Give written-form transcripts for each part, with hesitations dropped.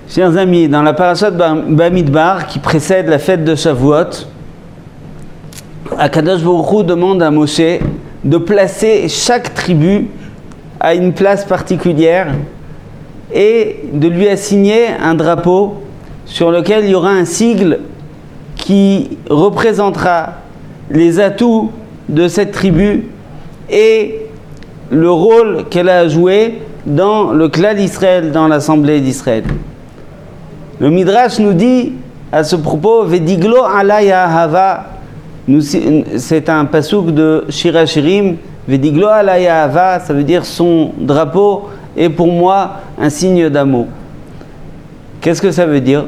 Chers amis, dans la parasha de Bamidbar qui précède la fête de Shavuot, Akadosh Baruch Hu demande à Moshe de placer chaque tribu à une place particulière et de lui assigner un drapeau sur lequel il y aura un sigle qui représentera les atouts de cette tribu et le rôle qu'elle a joué dans le clan d'Israël, dans l'assemblée d'Israël. Le Midrash nous dit à ce propos, Vediglo alay ahava, c'est un pasuk de Shir HaShirim, Vediglo alay ahava, ça veut dire son drapeau est pour moi un signe d'amour. Qu'est-ce que ça veut dire?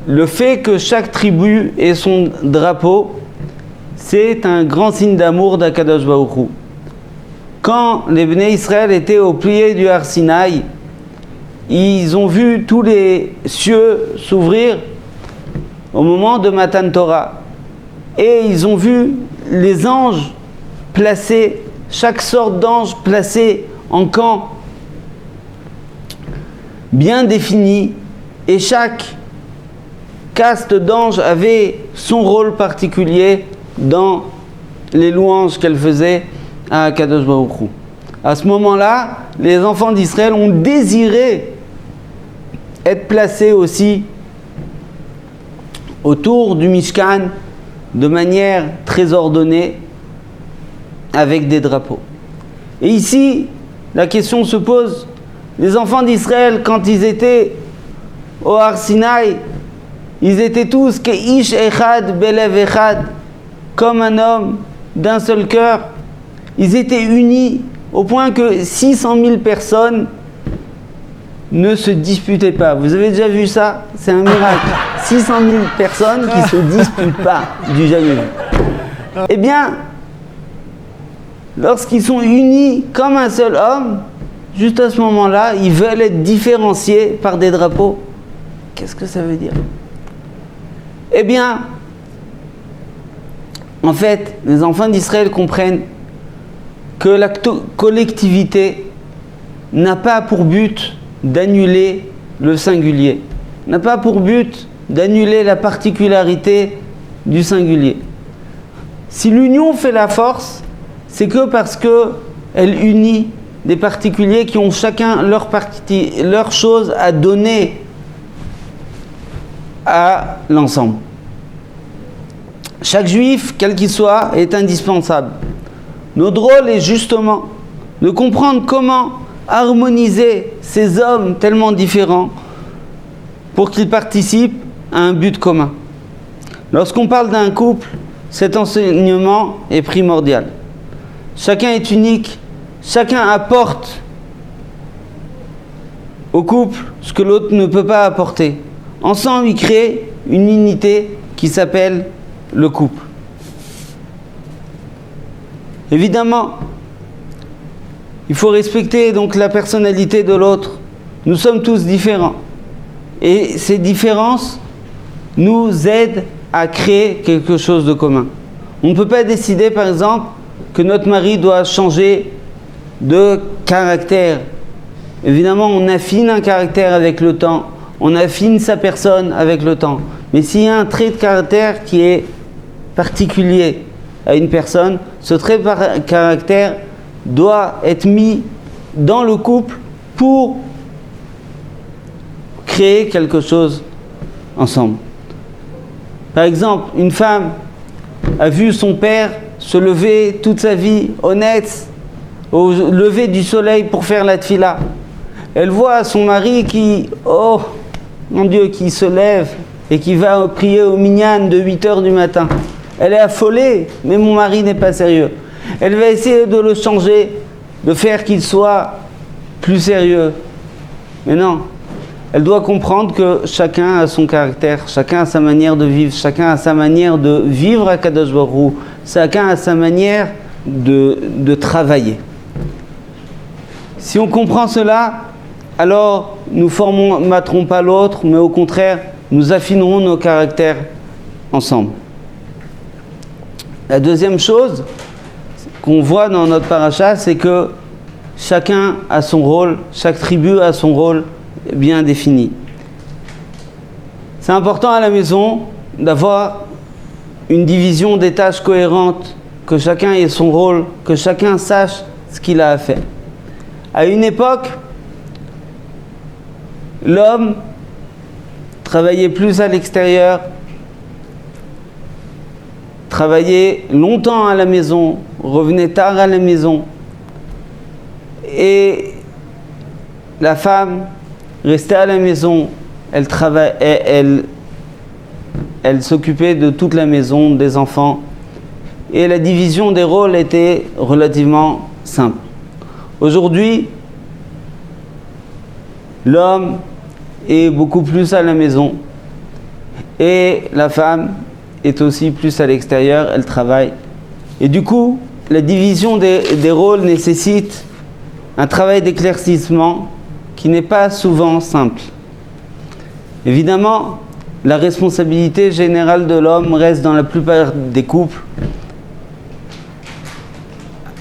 Le fait que chaque tribu ait son drapeau, c'est un grand signe d'amour d'Akadosh Baruch Hu. Quand les Bnei Israël étaient au pied du Har Sinaï, ils ont vu tous les cieux s'ouvrir au moment de Matan Torah. Et ils ont vu les anges placés, chaque sorte d'ange placé en camp bien défini. Et chaque caste d'anges avait son rôle particulier dans les louanges qu'elle faisait à Akadosh Baruch Hu. À ce moment-là, les enfants d'Israël ont désiré être placés aussi autour du Mishkan de manière très ordonnée avec des drapeaux. Et ici, la question se pose, les enfants d'Israël, quand ils étaient au Har Sinaï, ils étaient tous Keish Echad Belev Echad, comme un homme d'un seul cœur. Ils étaient unis au point que 600 000 personnes ne se disputaient pas. Vous avez déjà vu ça? C'est un miracle. 600 000 personnes qui ne se disputent pas, du jamais vu. Eh bien, lorsqu'ils sont unis comme un seul homme, juste à ce moment-là, ils veulent être différenciés par des drapeaux. Qu'est-ce que ça veut dire? Eh bien, en fait, les enfants d'Israël comprennent que la collectivité n'a pas pour but d'annuler le singulier, n'a pas pour but d'annuler la particularité du singulier. Si l'union fait la force, c'est que parce qu'elle unit des particuliers qui ont chacun leur chose à donner à l'ensemble. Chaque juif, quel qu'il soit, est indispensable. Notre rôle est justement de comprendre comment harmoniser ces hommes tellement différents pour qu'ils participent à un but commun. Lorsqu'on parle d'un couple, cet enseignement est primordial. Chacun est unique, chacun apporte au couple ce que l'autre ne peut pas apporter. Ensemble, ils créent une unité qui s'appelle le couple. Évidemment, il faut respecter donc la personnalité de l'autre. Nous sommes tous différents. Et ces différences nous aident à créer quelque chose de commun. On ne peut pas décider, par exemple, que notre mari doit changer de caractère. Évidemment, on affine un caractère avec le temps. On affine sa personne avec le temps. Mais s'il y a un trait de caractère qui est particulier à une personne, ce trait de caractère doit être mis dans le couple pour créer quelque chose ensemble. Par exemple, une femme a vu son père se lever toute sa vie honnête au lever du soleil pour faire la tfila. Elle voit son mari qui, oh mon Dieu, qui se lève et qui va prier au minyan de 8h du matin. Elle est affolée, mais mon mari n'est pas sérieux. Elle va essayer de le changer, de faire qu'il soit plus sérieux. Mais non, elle doit comprendre que chacun a son caractère, chacun a sa manière de vivre, chacun a sa manière de vivre à Kadosh Baruch Hu, chacun a sa manière de travailler. Si on comprend cela, alors nous ne formaterons pas l'autre, mais au contraire, nous affinerons nos caractères ensemble. La deuxième chose qu'on voit dans notre paracha, c'est que chacun a son rôle, chaque tribu a son rôle bien défini. C'est important à la maison d'avoir une division des tâches cohérente, que chacun ait son rôle, que chacun sache ce qu'il a à faire. À une époque, l'homme travaillait plus à l'extérieur, travaillait longtemps à la maison, revenait tard à la maison, et la femme restait à la maison, elle s'occupait de toute la maison, des enfants, et la division des rôles était relativement simple. Aujourd'hui, l'homme est beaucoup plus à la maison et la femme est aussi plus à l'extérieur, elle travaille. Et du coup, la division des rôles nécessite un travail d'éclaircissement qui n'est pas souvent simple. Évidemment, la responsabilité générale de l'homme reste dans la plupart des couples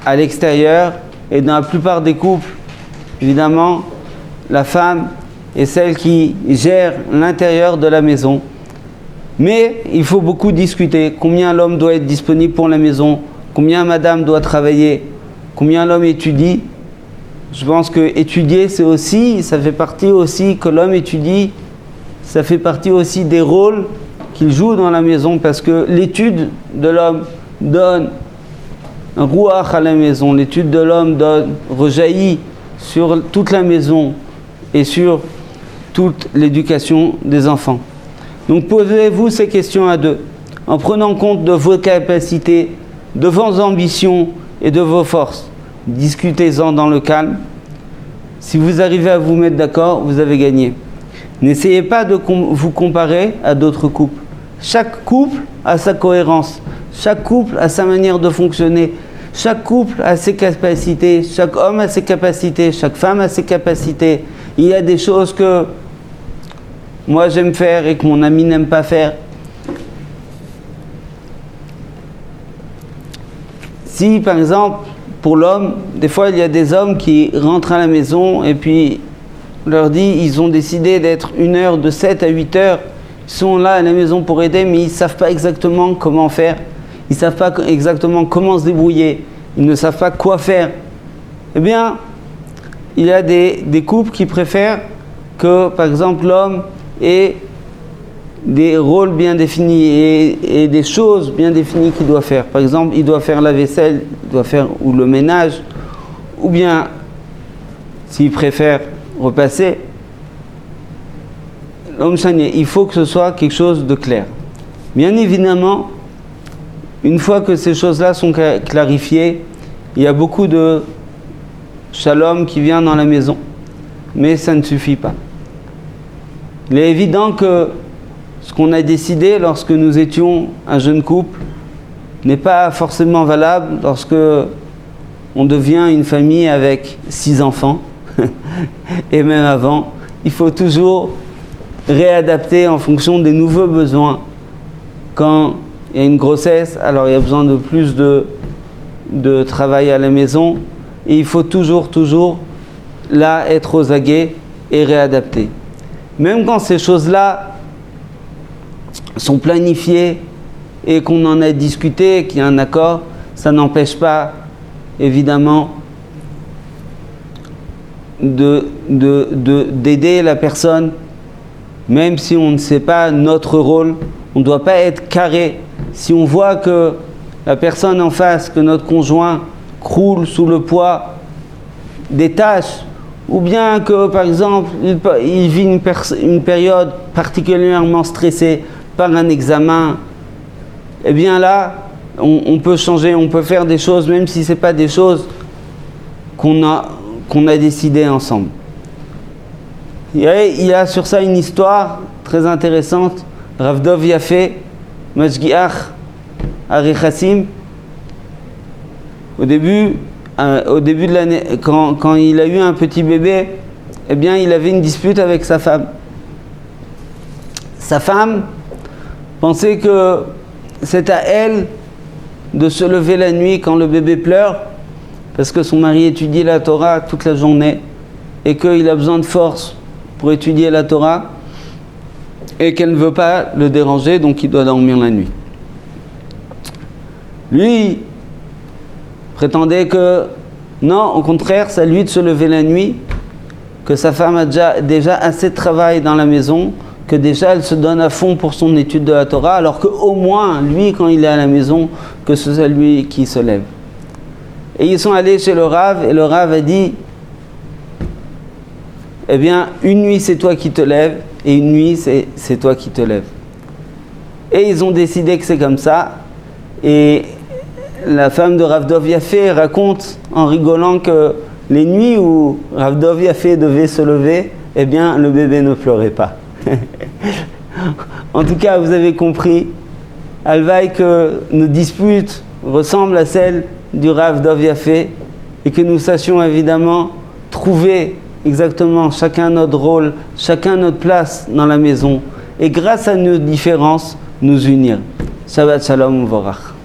à l'extérieur, et dans la plupart des couples, évidemment, la femme est celle qui gère l'intérieur de la maison. Mais il faut beaucoup discuter. Combien l'homme doit être disponible pour la maison? Combien madame doit travailler? Combien l'homme étudie? Je pense que étudier, ça fait partie aussi, que l'homme étudie, ça fait partie aussi des rôles qu'il joue dans la maison, parce que l'étude de l'homme donne un rouach à la maison, l'étude de l'homme rejaillit sur toute la maison et sur toute l'éducation des enfants. Donc posez-vous ces questions à deux, en prenant compte de vos capacités, de vos ambitions et de vos forces. Discutez-en dans le calme. Si vous arrivez à vous mettre d'accord, vous avez gagné. N'essayez pas de vous comparer à d'autres couples. Chaque couple a sa cohérence. Chaque couple a sa manière de fonctionner. Chaque couple a ses capacités. Chaque homme a ses capacités. Chaque femme a ses capacités. Il y a des choses que moi j'aime faire et que mon ami n'aime pas faire. Si par exemple, pour l'homme, des fois il y a des hommes qui rentrent à la maison et puis on leur dit, ils ont décidé d'être 1 heure, de 7 à 8 heures, ils sont là à la maison pour aider, mais ils ne savent pas exactement comment faire, ils ne savent pas exactement comment se débrouiller, ils ne savent pas quoi faire. Eh bien, il y a des couples qui préfèrent que, par exemple, l'homme ait des rôles bien définis et des choses bien définies qu'il doit faire. Par exemple, il doit faire la vaisselle, il doit faire ou le ménage, ou bien, s'il préfère repasser, l'homme chanier, il faut que ce soit quelque chose de clair. Bien évidemment, une fois que ces choses-là sont clarifiées, il y a beaucoup de shalom qui vient dans la maison, mais ça ne suffit pas. Il est évident que ce qu'on a décidé lorsque nous étions un jeune couple n'est pas forcément valable lorsque on devient une famille avec 6 enfants et même avant. Il faut toujours réadapter en fonction des nouveaux besoins. Quand il y a une grossesse, alors il y a besoin de plus de travail à la maison et il faut toujours là être aux aguets et réadapter. Même quand ces choses-là sont planifiées et qu'on en a discuté, qu'il y a un accord, ça n'empêche pas, évidemment, d'aider la personne, même si on ne sait pas notre rôle. On ne doit pas être carré. Si on voit que la personne en face, que notre conjoint croule sous le poids des tâches, ou bien que, par exemple, il vit une période particulièrement stressée par un examen, eh bien là, on peut changer, on peut faire des choses, même si ce n'est pas des choses qu'on a décidé ensemble. Il y a sur ça une histoire très intéressante. Rav Dov Yafé, Mashgiach Arichassim, au début de l'année, quand il a eu un petit bébé, eh bien, il avait une dispute avec sa femme. Sa femme pensait que c'est à elle de se lever la nuit quand le bébé pleure, parce que son mari étudie la Torah toute la journée et qu'il a besoin de force pour étudier la Torah et qu'elle ne veut pas le déranger, donc il doit dormir la nuit. Lui prétendait que non, au contraire, c'est à lui de se lever la nuit, que sa femme a déjà assez de travail dans la maison, que déjà elle se donne à fond pour son étude de la Torah, alors qu'au moins, lui, quand il est à la maison, que ce soit lui qui se lève. Et ils sont allés chez le Rav, et le Rav a dit, eh bien, une nuit c'est toi qui te lèves, et une nuit c'est toi qui te lèves. Et ils ont décidé que c'est comme ça, et la femme de Rav Dov Yafé raconte en rigolant que les nuits où Rav Dov Yafé devait se lever, eh bien, le bébé ne pleurait pas. En tout cas, vous avez compris, Alvaï, que nos disputes ressemblent à celles du Rav Dov Yafé et que nous sachions évidemment trouver exactement chacun notre rôle, chacun notre place dans la maison et grâce à nos différences, nous unir. Shabbat Shalom Vorach.